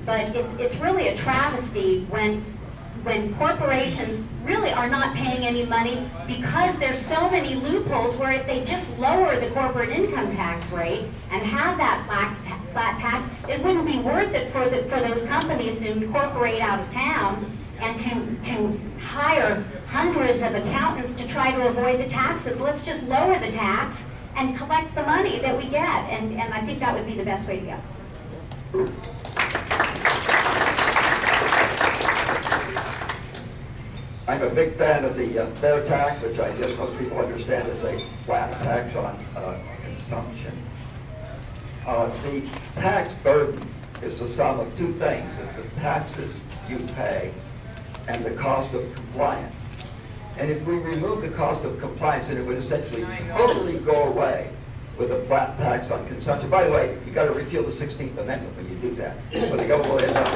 But it's really a travesty when corporations really are not paying any money because there's so many loopholes where if they just lower the corporate income tax rate and have that flat tax, it wouldn't be worth it for those companies to incorporate out of town and to hire hundreds of accountants to try to avoid the taxes. Let's just lower the tax and collect the money that we get, and I think that would be the best way to go. I'm a big fan of the fair tax, which I guess most people understand is a flat tax on consumption. The tax burden is the sum of two things. It's the taxes you pay and the cost of compliance. And if we remove the cost of compliance, then it would essentially totally go away with a flat tax on consumption. By the way, you got to repeal the 16th Amendment when you do that, or the government will end up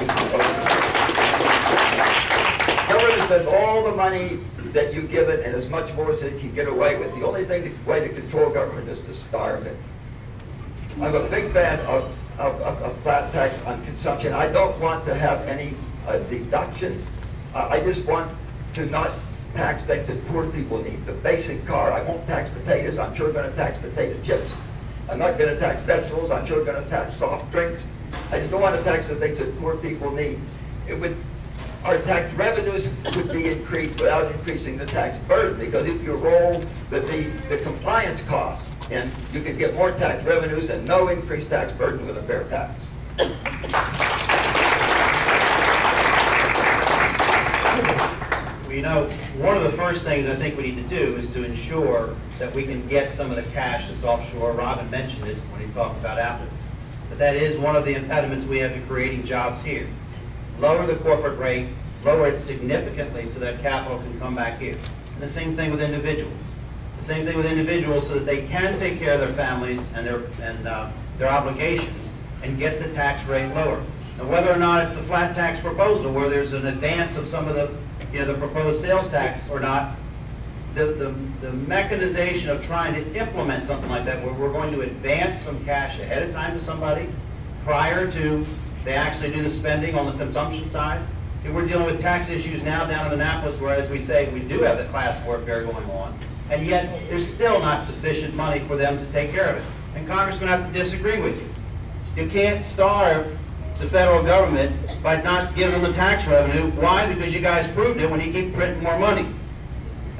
government spends all the money that you give it and as much more as it can get away with. The only way to control government is to starve it. I'm a big fan of flat tax on consumption. I don't want to have any deductions. I just want to not tax things that poor people need. The basic car, I won't tax potatoes. I'm sure going to tax potato chips. I'm not going to tax vegetables. I'm sure going to tax soft drinks. I just don't want to tax the things that poor people need. Our tax revenues would be increased without increasing the tax burden, because if you roll the compliance costs in, you could get more tax revenues and no increased tax burden with a fair tax. Well, you know, one of the first things I think we need to do is to ensure that we can get some of the cash that's offshore. Robin mentioned it when he talked about Apple. But that is one of the impediments we have to creating jobs here. Lower the corporate rate, lower it significantly so that capital can come back here. And the same thing with individuals. The same thing with individuals so that they can take care of their families and their obligations and get the tax rate lower. Now, whether or not it's the flat tax proposal where there's an advance of some of the proposed sales tax or not, the mechanization of trying to implement something like that where we're going to advance some cash ahead of time to somebody prior to they actually do the spending on the consumption side. And we're dealing with tax issues now down in Annapolis where, as we say, we do have the class warfare going on, and yet there's still not sufficient money for them to take care of it. And Congressmen have to disagree with you. You can't starve the federal government by not giving them the tax revenue. Why? Because you guys proved it when you keep printing more money.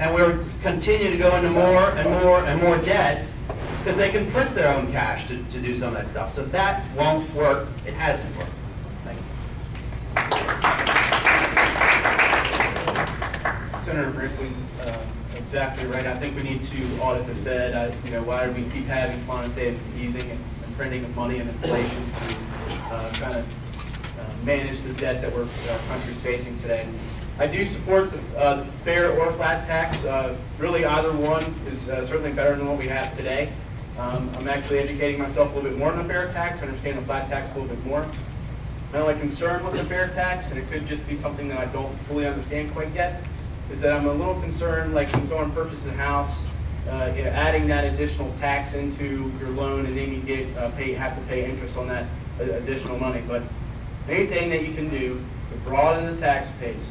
And we're continue to go into more and more and more debt because they can print their own cash to do some of that stuff. So that won't work. It hasn't worked. Thank you. Senator Brinkley's exactly right. I think we need to audit the Fed. You know, why do we keep having quantitative easing and printing of money and inflation to kind of manage the debt that our country's facing today? I do support the fair or flat tax. Really, either one is certainly better than what we have today. I'm actually educating myself a little bit more on the fair tax, understand the flat tax a little bit more. My only concern with the fair tax, and it could just be something that I don't fully understand quite yet, is that I'm a little concerned, like when someone purchases a house, you know, adding that additional tax into your loan, and then you have to pay interest on that additional money. But anything that you can do to broaden the tax base,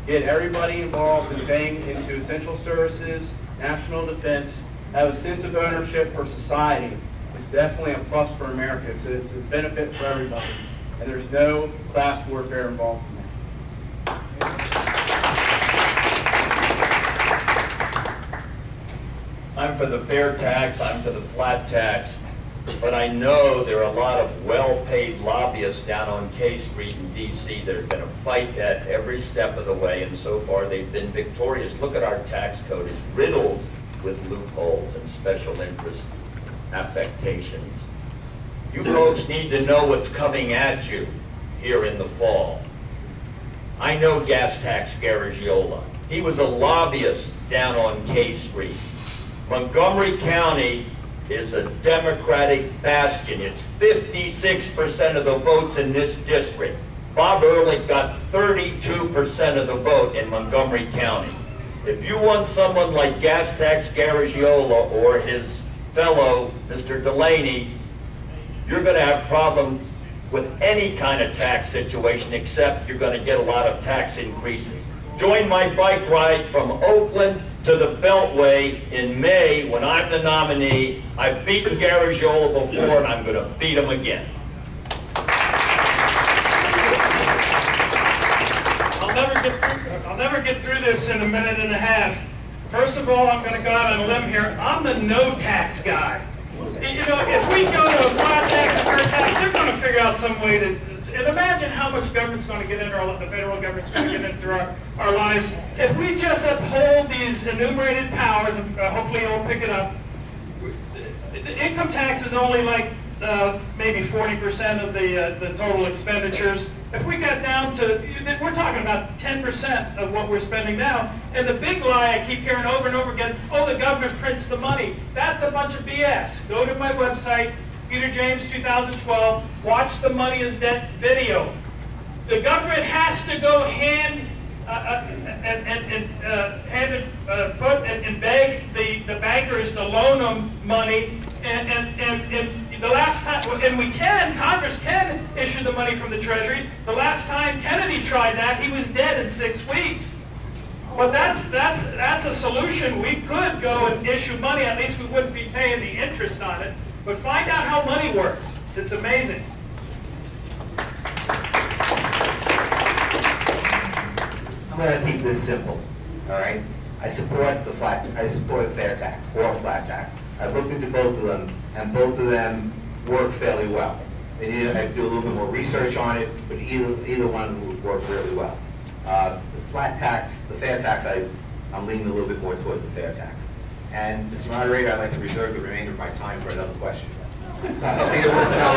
get everybody involved in paying into essential services, national defense, have a sense of ownership for society, is definitely a plus for America. It's a benefit for everybody. And there's no class warfare involved in that. I'm for the fair tax, I'm for the flat tax, but I know there are a lot of well-paid lobbyists down on K Street in D.C. that are going to fight that every step of the way, and so far they've been victorious. Look at our tax code. It's riddled with loopholes and special interest affectations. You folks need to know what's coming at you here in the fall. I know gas tax Garagiola. He was a lobbyist down on K Street. Montgomery County is a Democratic bastion. It's 56% of the votes in this district. Bob Ehrlich got 32% of the vote in Montgomery County. If you want someone like gas tax Garagiola or his fellow, Mr. Delaney, you're going to have problems with any kind of tax situation, except you're going to get a lot of tax increases. Join my bike ride from Oakland to the Beltway in May when I'm the nominee. I've beaten Garagiola before, and I'm going to beat him again. I'll never get through this in a minute and a half. First of all, I'm going to go out on a limb here. I'm the no tax guy. You know, if we go to a flat tax and fair tax, they're going to figure out some way to. And imagine how much government's going to get into the federal government's going to get into our lives. If we just uphold these enumerated powers, and hopefully you'll pick it up, the income tax is only like maybe 40% of the total expenditures. If we got down to, we're talking about 10% of what we're spending now. And the big lie I keep hearing over and over again, oh, the government prints the money. That's a bunch of BS. Go to my website, Peter James 2012, watch the Money is Debt video. The government has to go hand and beg the bankers to loan them money, and the last time, and we can, Congress can issue the money from the Treasury. The last time Kennedy tried that, he was dead in 6 weeks. But that's a solution. We could go and issue money, at least we wouldn't be paying the interest on it. But find out how money works. It's amazing. I'm going to keep this simple, all right? I support the fair tax or flat tax. I've looked into both of them, and both of them work fairly well. I have to do a little bit more research on it, but either one would work really well. The flat tax, the fair tax, I'm leaning a little bit more towards the fair tax. And Mr. Moderator, I'd like to reserve the remainder of my time for another question. I don't think it works that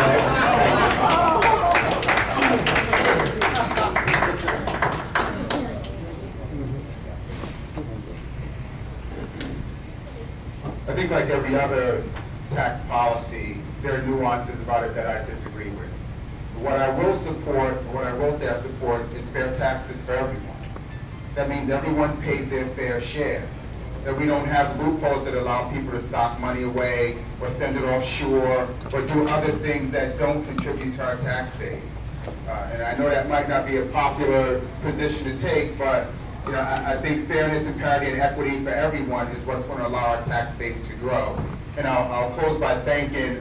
I think like every other tax policy, there are nuances about it that I disagree with. What I will support, what I will say I support, is fair taxes for everyone. That means everyone pays their fair share. That we don't have loopholes that allow people to sock money away or send it offshore or do other things that don't contribute to our tax base. And I know that might not be a popular position to take, but you know, I think fairness and parity and equity for everyone is what's going to allow our tax base to grow. And I'll close by thanking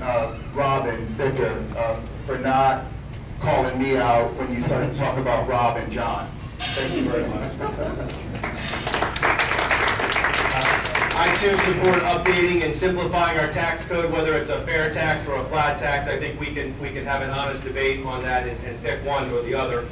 Rob and Victor for not calling me out when you started to talk about Rob and John. Thank you very much. I too support updating and simplifying our tax code, whether it's a fair tax or a flat tax. I think we can have an honest debate on that and pick one or the other.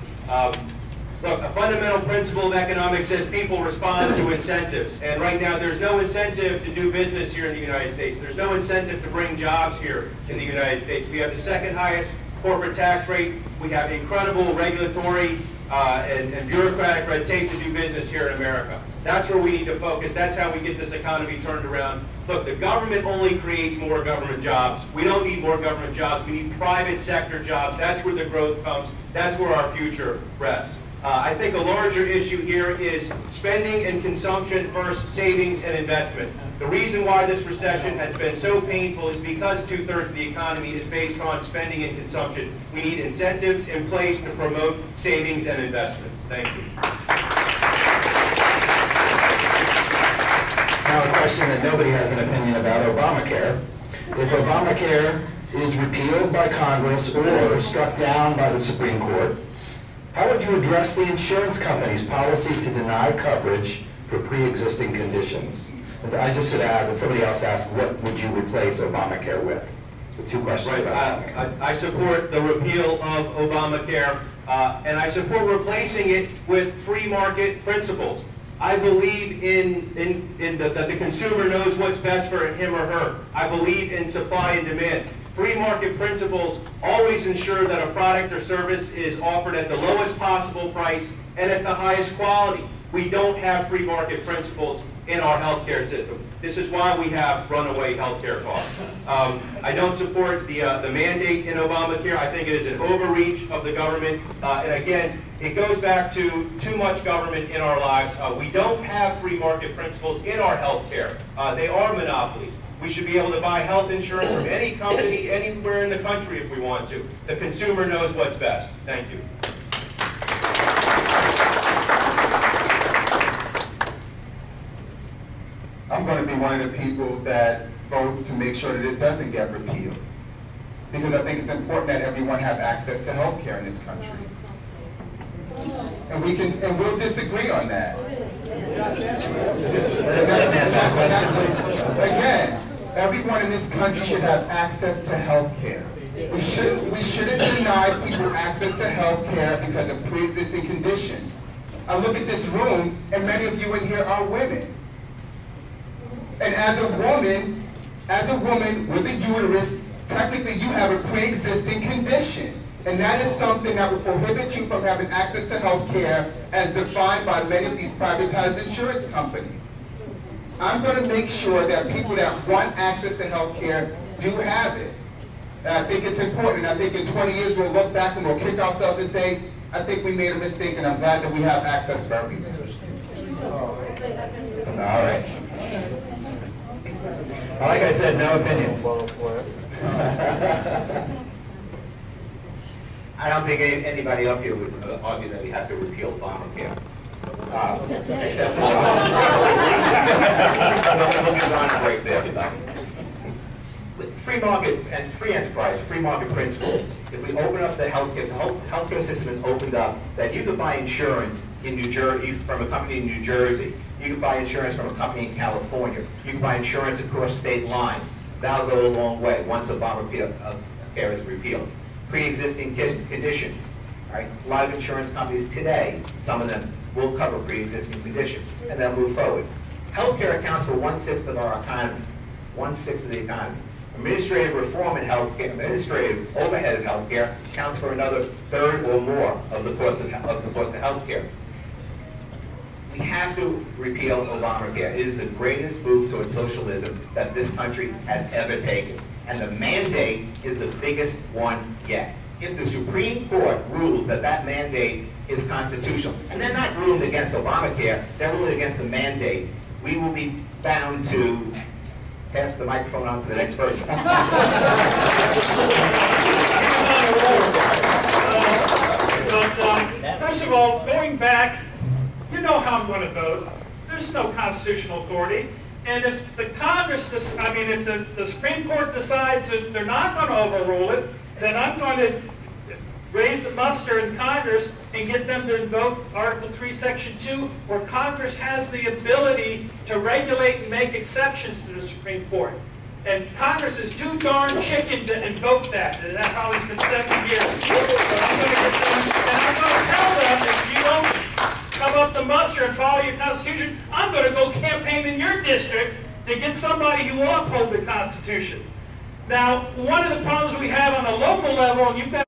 Look, a fundamental principle of economics says people respond to incentives. And right now, there's no incentive to do business here in the United States. There's no incentive to bring jobs here in the United States. We have the second highest corporate tax rate. We have incredible regulatory and bureaucratic red tape to do business here in America. That's where we need to focus. That's how we get this economy turned around. Look, the government only creates more government jobs. We don't need more government jobs. We need private sector jobs. That's where the growth comes. That's where our future rests. I think a larger issue here is spending and consumption versus savings and investment. The reason why this recession has been so painful is because 2/3 of the economy is based on spending and consumption. We need incentives in place to promote savings and investment. Thank you. Now a question that nobody has an opinion about, Obamacare. If Obamacare is repealed by Congress or struck down by the Supreme Court, how would you address the insurance company's policy to deny coverage for pre-existing conditions? And I just should add that somebody else asked, what would you replace Obamacare with? The two questions about Obamacare. I support the repeal of Obamacare, and I support replacing it with free market principles. I believe that the consumer knows what's best for him or her. I believe in supply and demand. Free market principles always ensure that a product or service is offered at the lowest possible price and at the highest quality. We don't have free market principles in our healthcare system. This is why we have runaway healthcare costs. I don't support the mandate in Obamacare. I think it is an overreach of the government. And again, it goes back to too much government in our lives. We don't have free market principles in our healthcare. They are monopolies. We should be able to buy health insurance from any company, anywhere in the country if we want to. The consumer knows what's best. Thank you. I'm going to be one of the people that votes to make sure that it doesn't get repealed. Because I think it's important that everyone have access to health care in this country. And we'll disagree on that. Again, everyone in this country should have access to health care. We shouldn't deny people access to health care because of pre-existing conditions. I look at this room, and many of you in here are women. And as a woman with a uterus, technically you have a pre-existing condition. And that is something that will prohibit you from having access to health care as defined by many of these privatized insurance companies. I'm going to make sure that people that want access to health care do have it. And I think it's important. I think in 20 years we'll look back and we'll kick ourselves and say, I think we made a mistake, and I'm glad that we have access for everything. All right. Like I said, no opinion. I don't think anybody up here would argue that we have to repeal Obamacare. Except for we'll get on a break there. Free market and free enterprise, free market principle. If we open up the healthcare system is opened up, that you could buy insurance in New Jersey from a company in New Jersey. You can buy insurance from a company in California. You can buy insurance across state lines. That'll go a long way once Obamacare is repealed. Pre-existing conditions. Right? A lot of insurance companies today, some of them will cover pre-existing conditions, and they'll move forward. Healthcare accounts for 1/6 of our economy. 1/6 of the economy. Administrative reform in healthcare, administrative overhead of healthcare accounts for another 1/3 or more of the cost of healthcare. We have to repeal Obamacare. It is the greatest move towards socialism that this country has ever taken. And the mandate is the biggest one yet. If the Supreme Court rules that that mandate is constitutional, and they're not ruling against Obamacare, they're ruling against the mandate, we will be bound to pass the microphone on to the next person. First of all, going back, you know how I'm going to vote. There's no constitutional authority. And if the Congress, if the Supreme Court decides that they're not going to overrule it, then I'm going to raise the muster in Congress and get them to invoke Article 3, Section 2, where Congress has the ability to regulate and make exceptions to the Supreme Court. And Congress is too darn chicken to invoke that. And that probably has been 7 years. So I'm going to get them, and I'm going to tell them, if you don't up the muster and follow your Constitution, I'm going to go campaign in your district to get somebody who will uphold the Constitution. Now, one of the problems we have on the local